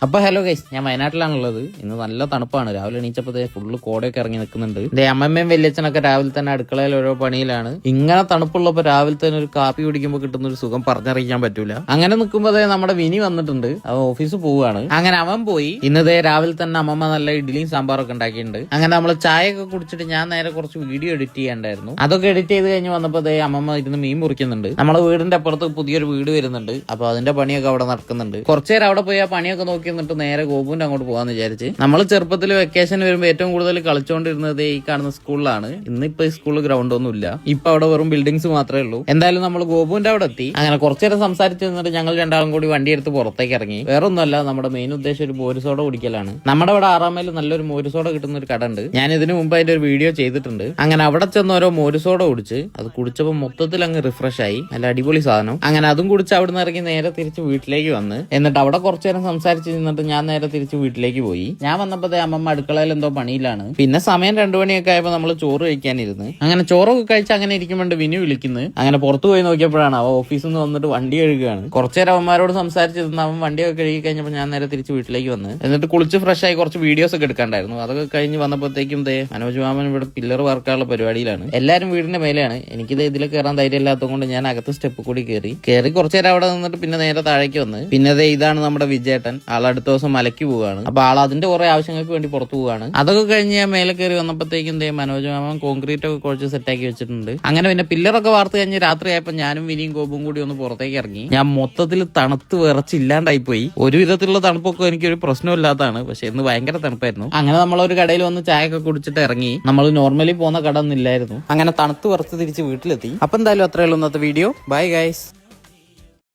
അപ്പൊ hello guys, ഞാൻ വയനാട്ടിലാണുള്ളത്. ഇന്ന് നല്ല തണുപ്പാണ്. രാവിലെ എണീച്ചപ്പോ ഫുള്ള് കോടയൊക്കെ ഇറങ്ങി നിൽക്കുന്നുണ്ട്. എന്റെ അമ്മമ്മയും വല്യച്ഛനൊക്കെ രാവിലെ തന്നെ അടുക്കളയിൽ ഓരോ പണിയിലാണ്. ഇങ്ങനെ തണുപ്പുള്ളപ്പോ രാവിലെ തന്നെ ഒരു കാപ്പി കുടിക്കുമ്പോൾ കിട്ടുന്ന ഒരു സുഖം പറഞ്ഞറിയിക്കാൻ പറ്റൂല. അങ്ങനെ നിൽക്കുമ്പോ നമ്മുടെ വിനി വന്നിട്ടുണ്ട്. അവൻ ഓഫീസിൽ പോവുകയാണ്. അങ്ങനെ അവൻ പോയി. ഇന്നതേ രാവിലെ തന്നെ അമ്മമ്മ നല്ല ഇഡ്ഡലിയും സാമ്പാറൊക്കെ ഉണ്ടാക്കിയിട്ടുണ്ട്. അങ്ങനെ നമ്മൾ ചായയൊക്കെ കുടിച്ചിട്ട് ഞാൻ നേരെ കുറച്ച് വീഡിയോ എഡിറ്റ് ചെയ്യാണ്ടായിരുന്നു. അതൊക്കെ എഡിറ്റ് ചെയ്ത് കഴിഞ്ഞ് വന്നപ്പോ അമ്മമ്മ ഇരുന്ന് മീൻ മുറിക്കുന്നുണ്ട്. നമ്മളെ വീടിന്റെ അപ്പുറത്ത് പുതിയൊരു വീട് വരുന്നുണ്ട്. അപ്പൊ അതിന്റെ പണിയൊക്കെ അവിടെ നടക്കുന്നുണ്ട്. കുറച്ചേരം അവിടെ പോയി ആ പണിയൊക്കെ നോക്കി എന്നിട്ട് നേരെ ഗോപുവിന്റെ അങ്ങോട്ട് പോകാന്ന് വിചാരിച്ച്. നമ്മൾ ചെറുപ്പത്തിൽ വെക്കേഷൻ വരുമ്പോൾ ഏറ്റവും കൂടുതൽ കളിച്ചുകൊണ്ടിരുന്നത് ഈ കാണുന്ന സ്കൂളിലാണ്. ഇന്നിപ്പോ ഈ സ്കൂളിൽ ഗ്രൗണ്ട് ഒന്നും ഇല്ല. ഇപ്പൊ അവിടെ വെറും ബിൽഡിങ്സ് മാത്രമേ ഉള്ളൂ. എന്തായാലും നമ്മൾ ഗോപുവിന്റെ അവിടെ എത്തി. അങ്ങനെ കുറച്ചേരം സംസാരിച്ച് നിന്നിട്ട് ഞങ്ങൾ രണ്ടാളും കൂടി വണ്ടി എടുത്ത് പുറത്തേക്ക് ഇറങ്ങി. വേറൊന്നുമല്ല, നമ്മുടെ മെയിൻ ഉദ്ദേശം ഒരു മോരുസോഡ കുടിക്കലാണ്. നമ്മുടെ അവിടെ 6 മൈൽ നല്ലൊരു മോരുസോഡ കിട്ടുന്ന ഒരു കട ഉണ്ട്. ഞാൻ ഇതിനു മുമ്പ് അതിന്റെ ഒരു വീഡിയോ ചെയ്തിട്ടുണ്ട്. അങ്ങനെ അവിടെ ചെന്ന് ഓരോ മോരുസോഡ കുടിച്ച് അത് കുടിച്ചപ്പോൾ മൊത്തത്തിൽ അങ്ങ് റിഫ്രഷ് ആയി. നല്ല അടിപൊളി സാധനം. അങ്ങനെ അതും കുടിച്ച് അവിടെ നിന്ന് ഇറങ്ങി നേരെ തിരിച്ച് വീട്ടിലേക്ക് വന്ന് എന്നിട്ട് അവിടെ കുറച്ചേരം സംസാരിച്ച് നിന്നിട്ട് ഞാൻ നേരെ തിരിച്ച് വീട്ടിലേക്ക് പോയി. ഞാൻ വന്നപ്പോ അമ്മമ്മ അടുക്കളയിൽ എന്തോ പണിയിലാണ്. പിന്നെ സമയം 2 മണിയൊക്കെ ആയപ്പോ നമ്മൾ ചോറ് കഴിക്കാനിരുന്ന്. അങ്ങനെ ചോറൊക്കെ കഴിച്ച് അങ്ങനെ ഇരിക്കുമ്പോണ്ട് വിനു വിളിക്കുന്നു. അങ്ങനെ പുറത്തു പോയി നോക്കിയപ്പോഴാണ് അവ ഓഫീസിൽ നിന്ന് വന്നിട്ട് വണ്ടി കഴുകുകയാണ്. കുറച്ചേരം അവന്മാരോട് സംസാരിച്ചിരുന്ന അവൻ വണ്ടിയൊക്കെ കഴുകി കഴിഞ്ഞപ്പോൾ ഞാൻ നേരെ തിരിച്ച് വീട്ടിലേക്ക് വന്ന് എന്നിട്ട് കുളിച്ച് ഫ്രഷ് ആയി കുറച്ച് വീഡിയോസ് ഒക്കെ എടുക്കാണ്ടായിരുന്നു. അതൊക്കെ കഴിഞ്ഞ് വന്നപ്പോഴത്തേക്കും മനോജ് മാമൻ ഇവിടെ പില്ലർ വർക്കാനുള്ള പരിപാടിയിലാണ്. എല്ലാവരും വീടിന്റെ മേലെയാണ്. എനിക്കിത് ഇതിൽ കയറാൻ ധൈര്യം ഇല്ലാത്തതുകൊണ്ട് ഞാൻ അകത്ത് സ്റ്റെപ്പ് കൂടി കയറി കുറച്ചേരം അവിടെ നിന്നിട്ട് പിന്നെ നേരെ താഴേക്ക് വന്ന് പിന്നെ ഇതാണ് നമ്മുടെ വിജയേട്ടൻ. അടുത്ത ദിവസം മലയ്ക്ക് പോവുകയാണ്. അപ്പൊ അതിന്റെ കുറെ ആവശ്യങ്ങൾക്ക് വേണ്ടി പുറത്തു പോവുകയാണ്. അതൊക്കെ കഴിഞ്ഞ് ഞാൻ മേലെ കയറി വന്നപ്പോഴത്തേക്കും മനോജ് മാമൻ കോൺക്രീറ്റ് ഒക്കെ കുഴച്ച് സെറ്റാക്കി വെച്ചിട്ടുണ്ട്. അങ്ങനെ പിന്നെ പില്ലറൊക്കെ വാർത്ത് കഴിഞ്ഞ് രാത്രിയായപ്പോൾ ഞാനും വിനിയും ഗോപും കൂടി ഒന്ന് പുറത്തേക്ക് ഇറങ്ങി. ഞാൻ മൊത്തത്തിൽ തണുത്ത് വിറച്ചില്ലാണ്ടായി പോയി. ഒരു വിധത്തിലുള്ള തണുപ്പൊക്കെ എനിക്കൊരു പ്രശ്നമില്ലാത്തതാണ്. പക്ഷെ ഇന്ന് ഭയങ്കര തണുപ്പായിരുന്നു. അങ്ങനെ നമ്മളൊരു കടയിൽ വന്ന് ചായയൊക്കെ കുടിച്ചിട്ട് ഇറങ്ങി. നമ്മൾ നോർമലി പോകുന്ന കട ഒന്നും ഇല്ലായിരുന്നു. അങ്ങനെ തണുത്ത് വിറച്ച് തിരിച്ച് വീട്ടിലെത്തി. അപ്പൊ എന്തായാലും അത്രയുള്ളൂ ഇന്നത്തെ വീഡിയോ. Bye guys.